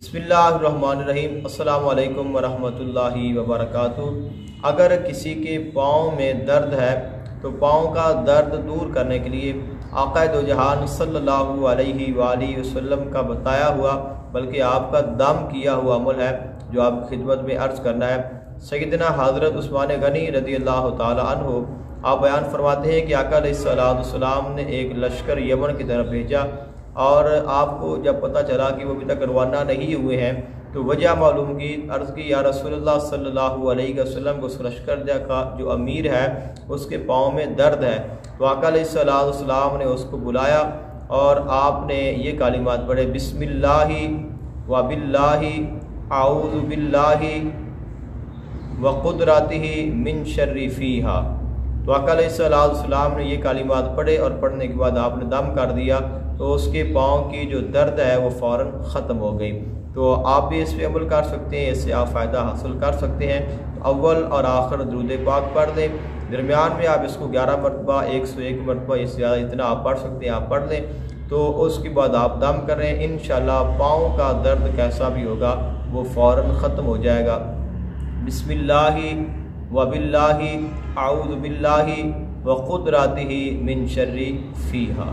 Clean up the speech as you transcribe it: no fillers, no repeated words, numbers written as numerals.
बिस्मिल्लाहिर्रहमानिर्रहीम। अस्सलामु अलैकुम वरहमतुल्लाहि वबरकातुहू। अगर किसी के पाँव में दर्द है तो पाँव का दर्द दूर करने के लिए आक़ा दो जहान सल्लल्लाहु अलैहि वसल्लम का बताया हुआ बल्कि आपका दम किया हुआ अमल है जो आपकी खिदमत में अर्ज़ करना है। सैयदना हज़रत उस्मान गनी रज़ी अल्लाह ताला अन्हु आप बयान फरमाते हैं कि आका अलैहिस्सलाम ने एक लश्कर यमन की तरफ भेजा और आपको जब पता चला कि वो अभी तक रवाना नहीं हुए हैं तो वजह मालूम की, अर्ज़ की या रसूलुल्लाह सल्लल्लाहु अलैहि वसल्लम को उस लश्कर का जो अमीर है उसके पाँव में दर्द है। तो आका अलैहिस्सलाम ने उसको बुलाया और आपने ये कालिमात पढ़े, बिस्मिल्लाहि व बिल्लाहि आऊज़ु बिल्लाहि व कुदरतिही मिन शर्रि फ़ीहा। तो आका अलैहिस्सलाम ने ये कालिमात पढ़े और पढ़ने के बाद आपने दम कर दिया तो उसके पाँव की जो दर्द है वो फ़ौरन ख़त्म हो गई। तो आप भी इस पर अमल कर सकते हैं, इससे आप फ़ायदा हासिल कर सकते हैं। तो अव्वल और आखिर दुरूद पाक पढ़ दें, दरमियान में आप इसको 11 मरतबा 101 मरतबा इससे ज़्यादा जितना आप पढ़ सकते हैं आप पढ़ लें। तो उसके बाद आप दम करें, इंशाअल्लाह पाँव का दर्द कैसा भी होगा वो फ़ौरन ख़त्म हो जाएगा। बिस्मिल्लाहि व बिल्लाहि आऊज़ु बिल्लाहि व कुदरतिही मिन शर्रि फ़ीहा।